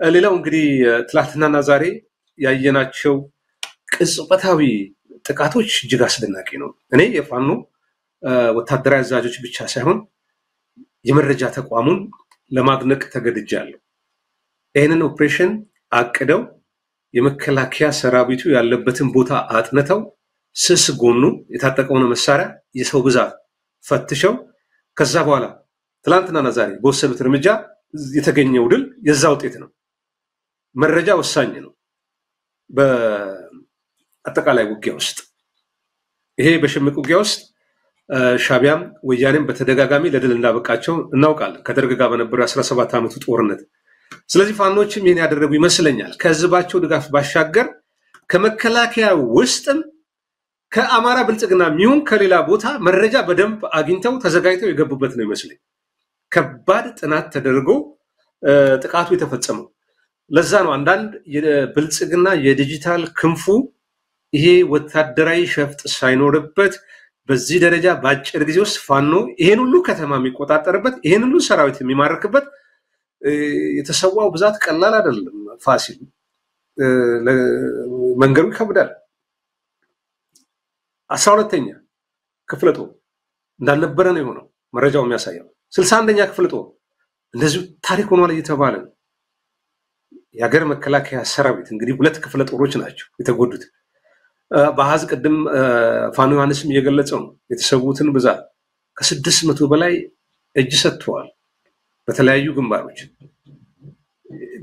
ሌላው እንግዲህ ትላንትናና ዛሬ ያየናቸው ቅጽበታዊ ጥቃቶች እጅግ አስደናቂ ነው። እኔ የፋኖ ወታደራዊ አዛዦች ብቻ ሳይሆን የመረጃ ተቋሙን ለማድነቅ ተገድጃለሁ። ይህንን ኦፕሬሽን አቅደው የመከላከያ ሰራዊቱ ያለበትን ቦታ አጥንተው ስስ ጎኑ የታጠቀውን መሳሪያ የሰው ብዛት ፈትሸው ከዛ በኋላ ትላንትናና ዛሬ በወሰዱት እርምጃ የተገኘው ድል የዛ ውጤት ነው። መረጃ ወሳኝ ነው በአጠቃላይ ውጊያ ውስጥ። ይሄ በሽምቅ ውጊያ ውስጥ ሻቢያም ወያኔም በተደጋጋሚ ለድል እንዳበቃቸው እናውቃለን ከደርግ ጋር በነበረው 17 ዓመቱ ጦርነት። ስለዚህ ፋኖችም ይሄን ያደረጉ ይመስለኛል። ከህዝባቸው ድጋፍ ባሻገር ከመከላከያ ውስጥም ከአማራ ብልጽግና የሚሆን ከሌላ ቦታ መረጃ በደንብ አግኝተው ተዘጋጅተው የገቡበት ነው ይመስለኝ። ከባድ ጥናት ተደርጎ ጥቃቱ የተፈጸመው። ለዛ ነው አንዳንድ የብልጽግና የዲጂታል ክንፉ ይሄ ወታደራዊ ሸፍጥ ሳይኖርበት በዚህ ደረጃ በአጭር ጊዜ ውስጥ ፋኖ ይሄን ሁሉ ከተማ የሚቆጣጠርበት ይሄን ሁሉ ሰራዊት የሚማርክበት የተሰዋው ብዛት ቀላል አይደለም። ፋሲል መንገዱ ይከብዳል። 12ኛ ክፍለ ጦር እንዳልነበረ ነው የሆነው መረጃው የሚያሳየው። 61ኛ ክፍለ ጦር እንደዚሁ ታሪክ ሆኗል እየተባለ ነው። የሀገር መከላከያ ሰራዊት እንግዲህ 2 ክፍለ ጦሮች ናቸው የተጎዱት። በአሃዝ ቅድም ፋኖ ዮሐንስም እየገለጸው ነው የተሰዉትን ብዛት ከ600 በላይ እጅ ሰጥተዋል በተለያዩ ግንባሮች።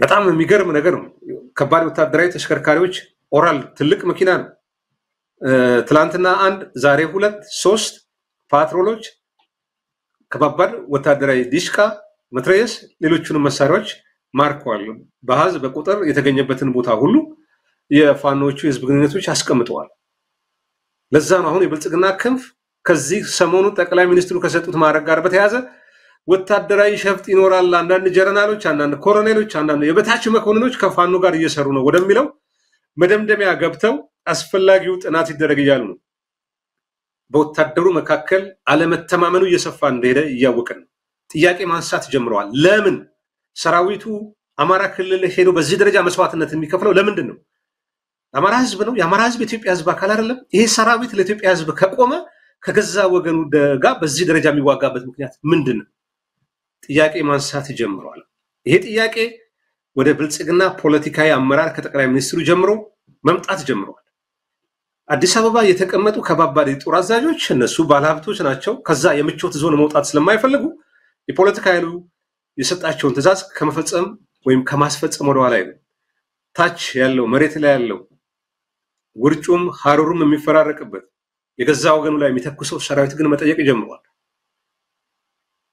በጣም የሚገርም ነገር ነው። ከባድ ወታደራዊ ተሽከርካሪዎች ኦራል ትልቅ መኪና ነው። ትላንትና 1 ዛሬ 2 3 ፓትሮሎች ከባባድ ወታደራዊ ዲሽቃ መትረየስ ሌሎቹንም መሳሪያዎች ማርከዋል። በአሃዝ በቁጥር የተገኘበትን ቦታ ሁሉ የፋኖቹ የህዝብ ግንኙነቶች አስቀምጠዋል። ለዛ ነው አሁን የብልጽግና ክንፍ ከዚህ ሰሞኑ ጠቅላይ ሚኒስትሩ ከሰጡት ማዕረግ ጋር በተያያዘ ወታደራዊ ሸፍጥ ይኖራል፣ አንዳንድ ጀነራሎች፣ አንዳንድ ኮሎኔሎች፣ አንዳንድ የበታች መኮንኖች ከፋኖ ጋር እየሰሩ ነው ወደሚለው መደምደሚያ ገብተው አስፈላጊው ጥናት ይደረግ እያሉ ነው። በወታደሩ መካከል አለመተማመኑ እየሰፋ እንደሄደ እያወቀን ነው። ጥያቄ ማንሳት ጀምረዋል። ለምን ሰራዊቱ አማራ ክልል ሄዶ በዚህ ደረጃ መስዋዕትነት የሚከፍለው ለምንድን ነው? የአማራ ህዝብ ነው። የአማራ ህዝብ የኢትዮጵያ ህዝብ አካል አይደለም? ይሄ ሰራዊት ለኢትዮጵያ ህዝብ ከቆመ ከገዛ ወገኑ ጋር በዚህ ደረጃ የሚዋጋበት ምክንያት ምንድን ነው? ጥያቄ ማንሳት ጀምረዋል። ይሄ ጥያቄ ወደ ብልጽግና ፖለቲካዊ አመራር ከጠቅላይ ሚኒስትሩ ጀምሮ መምጣት ጀምረዋል። አዲስ አበባ የተቀመጡ ከባባድ የጦር አዛዦች እነሱ ባለሀብቶች ናቸው። ከዛ የምቾት ዞን መውጣት ስለማይፈልጉ የፖለቲካ ኃይሉ የሰጣቸውን ትዕዛዝ ከመፈጸም ወይም ከማስፈጸም ወደኋላ አይሉ። ታች ያለው መሬት ላይ ያለው ውርጩም ሀሩሩም የሚፈራረቅበት የገዛ ወገኑ ላይ የሚተኩሰው ሰራዊት ግን መጠየቅ ጀምሯል።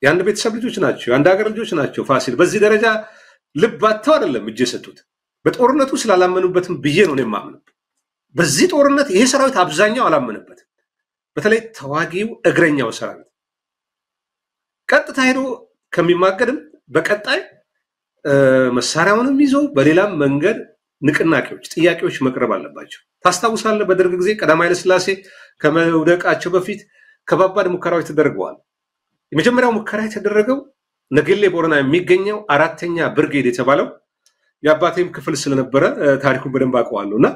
የአንድ ቤተሰብ ልጆች ናቸው፣ የአንድ ሀገር ልጆች ናቸው። ፋሲል በዚህ ደረጃ ልባቸው አይደለም እጅ የሰጡት በጦርነቱ ስላላመኑበትም ብዬ ነው የማምነው። በዚህ ጦርነት ይሄ ሰራዊት አብዛኛው አላመነበትም። በተለይ ተዋጊው እግረኛው ሰራዊት ቀጥታ ሄዶ ከሚማገድም በቀጣይ መሳሪያውንም ይዞ በሌላም መንገድ ንቅናቄዎች፣ ጥያቄዎች መቅረብ አለባቸው። ታስታውሳለህ በደርግ ጊዜ ቀዳማዊ ኃይለ ሥላሴ ከመውደቃቸው በፊት ከባባድ ሙከራዎች ተደርገዋል። የመጀመሪያው ሙከራ የተደረገው ነገሌ ቦረና የሚገኘው 4ኛ ብርጌድ የተባለው የአባቴም ክፍል ስለነበረ ታሪኩን በደንብ አውቀዋለሁ እና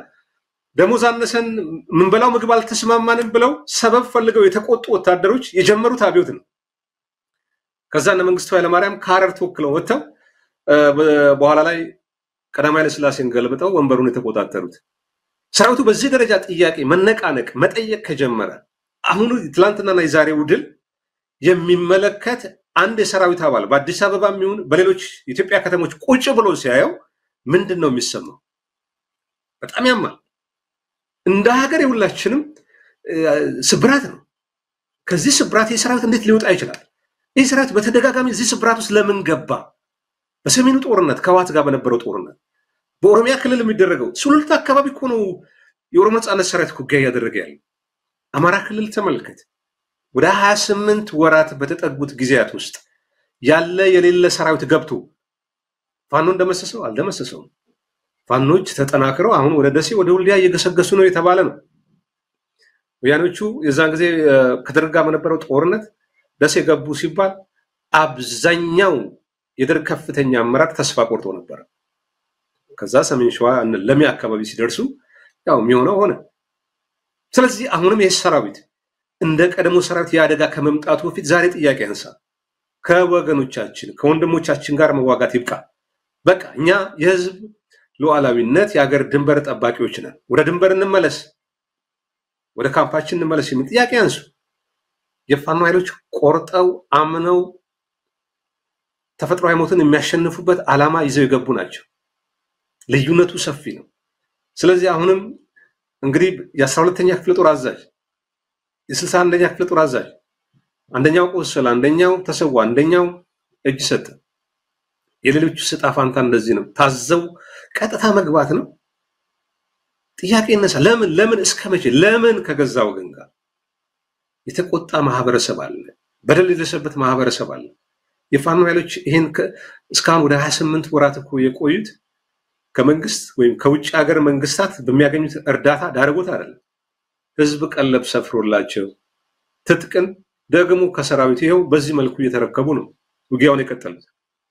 ደሞዝ አነሰን ምንበላው ምግብ አልተስማማንም ብለው ሰበብ ፈልገው የተቆጡ ወታደሮች የጀመሩት አብዮት ነው። ከዛ እነ መንግስቱ ኃይለማርያም ከሐረር ተወክለው ወጥተው በኋላ ላይ ቀዳማዊ ኃይለ ሥላሴን ገልብጠው ወንበሩን የተቆጣጠሩት። ሰራዊቱ በዚህ ደረጃ ጥያቄ መነቃነቅ መጠየቅ ከጀመረ አሁን ትላንትናና የዛሬው ድል የሚመለከት አንድ የሰራዊት አባል በአዲስ አበባ የሚሆን በሌሎች የኢትዮጵያ ከተሞች ቁጭ ብሎ ሲያየው ምንድን ነው የሚሰማው? በጣም ያማል። እንደ ሀገር የሁላችንም ስብራት ነው። ከዚህ ስብራት የሰራዊት እንዴት ሊወጣ ይችላል? ይህ ሰራዊት በተደጋጋሚ እዚህ ስብራት ውስጥ ለምን ገባ? በሰሜኑ ጦርነት ከዋት ጋር በነበረው ጦርነት በኦሮሚያ ክልል የሚደረገው ሱሉልታ አካባቢ እኮ ነው የኦሮሞ ነጻነት ሰራዊት እኮ ውጊያ እያደረገ ያለ። አማራ ክልል ተመልከት። ወደ 28 ወራት በተጠጉት ጊዜያት ውስጥ ያለ የሌለ ሰራዊት ገብቶ ፋኖ እንደመሰሰው አልደመሰሰውም። ፋኖች ተጠናክረው አሁን ወደ ደሴ ወደ ወልዲያ እየገሰገሱ ነው የተባለ ነው። ወያኖቹ የዛን ጊዜ ከደርግ ጋር በነበረው ጦርነት ደሴ ገቡ ሲባል አብዛኛው የደርግ ከፍተኛ አመራር ተስፋ ቆርጦ ነበር። ከዛ ሰሜን ሸዋ ለሚ አካባቢ ሲደርሱ ያው የሚሆነው ሆነ። ስለዚህ አሁንም የሰራዊት እንደ ቀደሞ ሰራዊት ያደጋ ከመምጣቱ በፊት ዛሬ ጥያቄ ያንሳ። ከወገኖቻችን ከወንድሞቻችን ጋር መዋጋት ይብቃ። በቃ እኛ የህዝብ ሉዓላዊነት የሀገር ድንበር ጠባቂዎች ነን። ወደ ድንበር እንመለስ፣ ወደ ካምፓችን እንመለስ የሚል ጥያቄ ያንሱ። የፋኖ ኃይሎች ቆርጠው አምነው ተፈጥሯዊ ሞትን የሚያሸንፉበት ዓላማ ይዘው የገቡ ናቸው። ልዩነቱ ሰፊ ነው። ስለዚህ አሁንም እንግዲህ የ12ኛ ክፍለ ጦር አዛዥ የ61ኛ ክፍለ ጦር አዛዥ አንደኛው ቆሰለ፣ አንደኛው ተሰዋ፣ አንደኛው እጅ ሰጠ። የሌሎቹ ስጣ ፋንታ እንደዚህ ነው። ታዘው ቀጥታ መግባት ነው። ጥያቄ ይነሳ። ለምን እስከመቼ? ለምን ከገዛ ወገን ጋር የተቆጣ ማህበረሰብ አለ፣ በደል የደረሰበት ማህበረሰብ አለ። የፋኖ ኃይሎች ይሄን እስካሁን ወደ 28 ወራት እኮ የቆዩት ከመንግስት ወይም ከውጭ ሀገር መንግስታት በሚያገኙት እርዳታ ዳርጎት አይደለም። ህዝብ ቀለብ ሰፍሮላቸው ትጥቅን ደግሞ ከሰራዊት ይሄው በዚህ መልኩ እየተረከቡ ነው ውጊያውን የቀጠሉት።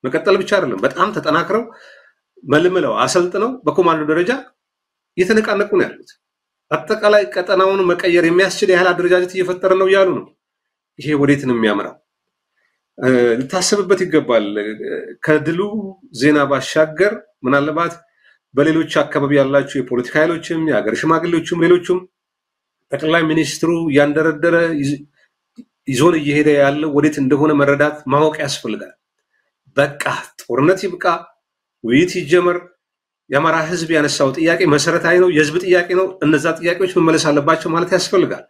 መቀጠል ብቻ አይደለም፣ በጣም ተጠናክረው መልምለው አሰልጥነው በኮማንዶ ደረጃ እየተነቃነቁ ነው ያሉት። አጠቃላይ ቀጠናውን መቀየር የሚያስችል የኃይል አደረጃጀት እየፈጠረ ነው እያሉ ነው። ይሄ ወዴት ነው የሚያመራው? ልታሰብበት ይገባል። ከድሉ ዜና ባሻገር ምናልባት በሌሎች አካባቢ ያላችሁ የፖለቲካ ኃይሎችም የሀገር ሽማግሌዎችም ሌሎችም ጠቅላይ ሚኒስትሩ ያንደረደረ ይዞን እየሄደ ያለው ወዴት እንደሆነ መረዳት ማወቅ ያስፈልጋል። በቃ ጦርነት ይብቃ፣ ውይይት ይጀመር። የአማራ ህዝብ ያነሳው ጥያቄ መሰረታዊ ነው፣ የህዝብ ጥያቄ ነው። እነዛ ጥያቄዎች መመለስ አለባቸው ማለት ያስፈልጋል።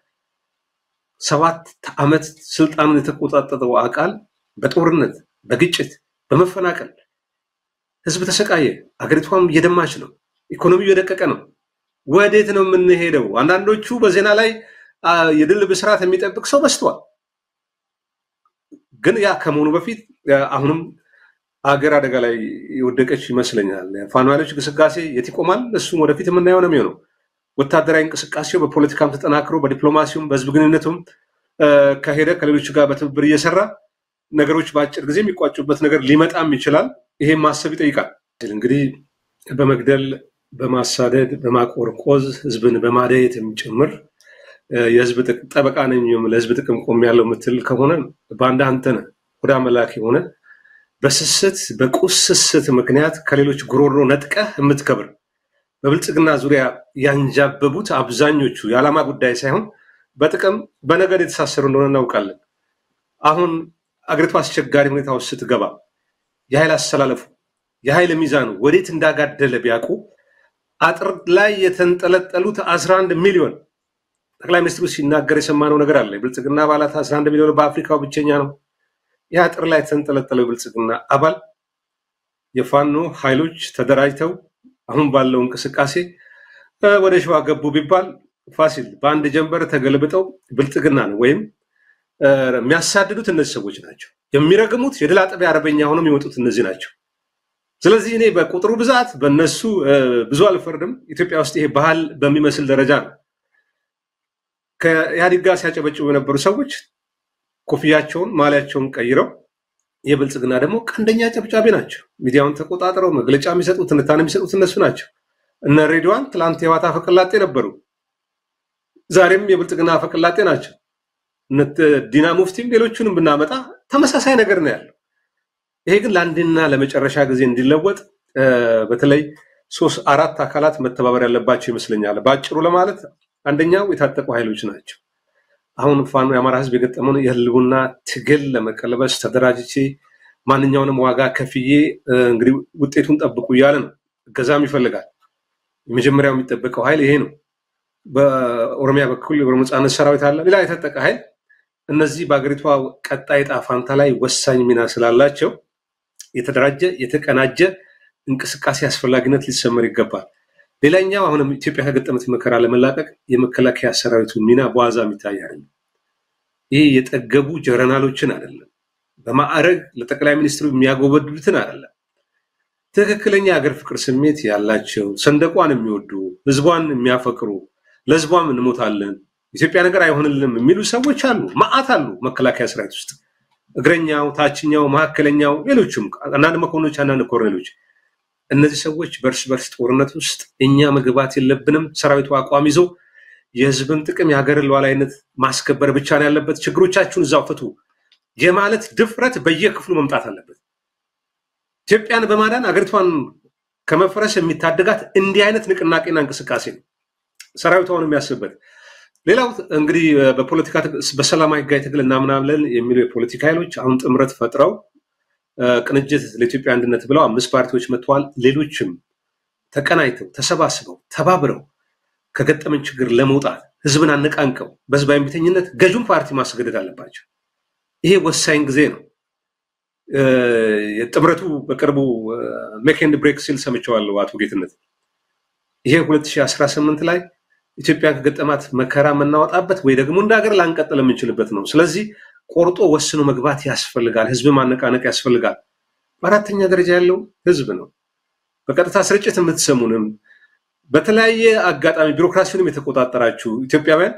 7 ዓመት ስልጣኑን የተቆጣጠረው አካል በጦርነት በግጭት በመፈናቀል ህዝብ ተሰቃየ። አገሪቷም እየደማች ነው። ኢኮኖሚው እየደቀቀ ነው። ወዴት ነው የምንሄደው? አንዳንዶቹ በዜና ላይ የድል ብስራት የሚጠብቅ ሰው በዝቷል። ግን ያ ከመሆኑ በፊት አሁንም አገር አደጋ ላይ የወደቀች ይመስለኛል። ፋኖ ኃይሎች እንቅስቃሴ የት ይቆማል? እሱም ወደፊት የምናየው ነው የሚሆነው። ወታደራዊ እንቅስቃሴው በፖለቲካም ተጠናክሮ በዲፕሎማሲውም በህዝብ ግንኙነቱም ከሄደ ከሌሎች ጋር በትብብር እየሰራ ነገሮች በአጭር ጊዜ የሚቋጩበት ነገር ሊመጣም ይችላል። ይሄን ማሰብ ይጠይቃል። እንግዲህ በመግደል በማሳደድ በማቆርቆዝ ህዝብን በማደየትም ጭምር የህዝብ ጠበቃ ነኝ ለህዝብ ጥቅም ቆም ያለው ምትል ከሆነ በአንድ አንተ ነህ ወደ አመላክ የሆነ በስስት በቁስስት ምክንያት ከሌሎች ጉሮሮ ነጥቀህ የምትከብር በብልጽግና ዙሪያ ያንጃበቡት አብዛኞቹ የዓላማ ጉዳይ ሳይሆን በጥቅም በነገድ የተሳሰሩ እንደሆነ እናውቃለን። አሁን አገሪቱ አስቸጋሪ ሁኔታ ውስጥ ስትገባ የኃይል አሰላለፉ የኃይል ሚዛኑ ወዴት እንዳጋደለ ቢያውቁ አጥር ላይ የተንጠለጠሉት 11 ሚሊዮን ጠቅላይ ሚኒስትሩ ሲናገር የሰማነው ነገር አለ። የብልጽግና አባላት 11 ሚሊዮን በአፍሪካው ብቸኛ ነው። የአጥር ላይ የተንጠለጠለው የብልጽግና አባል የፋኖ ኃይሎች ተደራጅተው አሁን ባለው እንቅስቃሴ ወደ ሸዋ ገቡ ቢባል ፋሲል በአንድ ጀንበር ተገልብጠው ብልጽግና ነው ወይም የሚያሳድዱት እነዚህ ሰዎች ናቸው። የሚረግሙት የድል አጥቢያ አርበኛ ሆነው የሚወጡት እነዚህ ናቸው። ስለዚህ እኔ በቁጥሩ ብዛት በእነሱ ብዙ አልፈርድም። ኢትዮጵያ ውስጥ ይሄ ባህል በሚመስል ደረጃ ነው። ከኢህአዴግ ጋር ሲያጨበጭቡ የነበሩ ሰዎች ኮፍያቸውን ማሊያቸውን ቀይረው የብልጽግና ደግሞ ቀንደኛ ጨብጫቢ ናቸው። ሚዲያውን ተቆጣጥረው መግለጫ የሚሰጡት ትንታኔ የሚሰጡት እነሱ ናቸው። እነ ሬድዋን ትላንት የዋታ ፈቀላጤ ነበሩ፣ ዛሬም የብልጽግና ፈቀላጤ ናቸው። እነ ዲና ሙፍቲም ሌሎቹንም ብናመጣ ተመሳሳይ ነገር ነው ያለው። ይሄ ግን ለአንድና ለመጨረሻ ጊዜ እንዲለወጥ በተለይ 3-4 አካላት መተባበር ያለባቸው ይመስለኛል። ባጭሩ ለማለት አንደኛው የታጠቁ ኃይሎች ናቸው። አሁን ፋኖ የአማራ ህዝብ የገጠመውን የህልውና ትግል ለመቀለበስ ተደራጅቼ ማንኛውንም ዋጋ ከፍዬ እንግዲህ ውጤቱን ጠብቁ እያለ ነው። እገዛም ይፈልጋል። የመጀመሪያው የሚጠበቀው ኃይል ይሄ ነው። በኦሮሚያ በኩል የኦሮሞ ነጻነት ሰራዊት አለ፣ ሌላ የታጠቀ ኃይል። እነዚህ በአገሪቷ ቀጣይ ዕጣ ፈንታ ላይ ወሳኝ ሚና ስላላቸው የተደራጀ የተቀናጀ እንቅስቃሴ አስፈላጊነት ሊሰመር ይገባል። ሌላኛው አሁንም ኢትዮጵያ ከገጠመት መከራ ለመላቀቅ የመከላከያ ሰራዊቱ ሚና በዋዛ የሚታይ አይደለም። ይሄ የጠገቡ ጀነራሎችን አይደለም፣ በማዕረግ ለጠቅላይ ሚኒስትሩ የሚያጎበድዱትን አይደለም። ትክክለኛ የሀገር ፍቅር ስሜት ያላቸው ሰንደቋን የሚወዱ ህዝቧን የሚያፈቅሩ ለህዝቧም እንሞታለን ኢትዮጵያ ነገር አይሆንልንም የሚሉ ሰዎች አሉ፣ ማአት አሉ። መከላከያ ሰራዊት ውስጥ እግረኛው፣ ታችኛው፣ መካከለኛው፣ ሌሎችም አንዳንድ መኮንኖች፣ አንዳንድ ኮሎኔሎች እነዚህ ሰዎች በርስ ጦርነት ውስጥ እኛ መግባት የለብንም። ሰራዊቱ አቋም ይዞ የህዝብን ጥቅም የሀገርን ሉዓላዊነት ማስከበር ብቻ ነው ያለበት። ችግሮቻችሁን እዛው ፍቱ የማለት ድፍረት በየክፍሉ መምጣት አለበት። ኢትዮጵያን በማዳን አገሪቷን ከመፍረስ የሚታደጋት እንዲህ አይነት ንቅናቄና እንቅስቃሴ ነው ሰራዊቱ አሁን የሚያስብበት። ሌላው እንግዲህ በፖለቲካ በሰላማዊ ህጋዊ ትግል እናምናለን የሚሉ የፖለቲካ ኃይሎች አሁን ጥምረት ፈጥረው ቅንጅት ለኢትዮጵያ አንድነት ብለው 5 ፓርቲዎች መጥተዋል። ሌሎችም ተቀናይተው ተሰባስበው ተባብረው ከገጠመን ችግር ለመውጣት ህዝብን አነቃንቀው በህዝባዊ እምቢተኝነት ገዥውን ፓርቲ ማስገደድ አለባቸው። ይሄ ወሳኝ ጊዜ ነው። የጥምረቱ በቅርቡ ሜክ ኤንድ ብሬክ ሲል ሰምቼዋለሁ አቶ ጌትነት። ይሄ 2018 ላይ ኢትዮጵያ ከገጠማት መከራ መናወጣበት ወይ ደግሞ እንደ ሀገር ላንቀጥል የምንችልበት ነው። ስለዚህ ቆርጦ ወስኖ መግባት ያስፈልጋል። ህዝብ ማነቃነቅ ያስፈልጋል። በአራተኛ ደረጃ ያለው ህዝብ ነው። በቀጥታ ስርጭት የምትሰሙንም በተለያየ አጋጣሚ ቢሮክራሲውንም የተቆጣጠራችሁ ኢትዮጵያውያን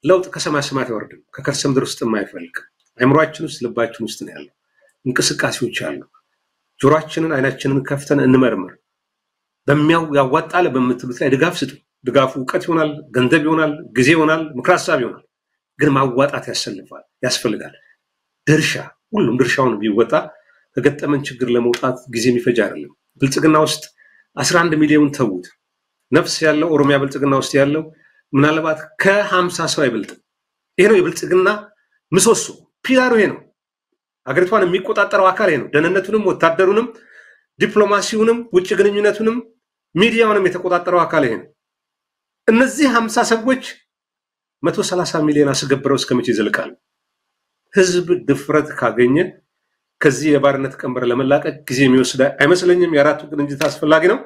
ለውጥ ከሰማይ ሰማያት አይወርድም፣ ከከርሰ ምድር ውስጥ የማይፈልቅ አይምሯችን ውስጥ ልባችን ውስጥ ነው ያለው። እንቅስቃሴዎች አሉ። ጆሮአችንን አይናችንን ከፍተን እንመርምር። በሚያው ያዋጣል በምትሉት ላይ ድጋፍ ስጡ። ድጋፉ እውቀት ይሆናል፣ ገንዘብ ይሆናል፣ ጊዜ ይሆናል፣ ምክር ሀሳብ ይሆናል። ግን ማዋጣት ያስፈልጋል። ሁሉም ድርሻውን ቢወጣ ከገጠመን ችግር ለመውጣት ጊዜ የሚፈጅ አይደለም። ብልጽግና ውስጥ 11 ሚሊዮን ተውት ነፍስ ያለው ኦሮሚያ ብልጽግና ውስጥ ያለው ምናልባት ከ50 ሰው አይበልጥም። ይሄ ነው የብልጽግና ምሰሶ፣ ፒላሩ ይሄ ነው። አገሪቷን የሚቆጣጠረው አካል ይሄ ነው። ደህንነቱንም፣ ወታደሩንም፣ ዲፕሎማሲውንም፣ ውጭ ግንኙነቱንም፣ ሚዲያውንም የተቆጣጠረው አካል ይሄ ነው። እነዚህ 50 ሰዎች 130 ሚሊዮን አስገብረው እስከመቼ ይዘልቃሉ? ህዝብ ድፍረት ካገኘ ከዚህ የባርነት ቀንበር ለመላቀቅ ጊዜ የሚወስድ አይመስለኝም። የአራቱ ቅንጅት አስፈላጊ ነው።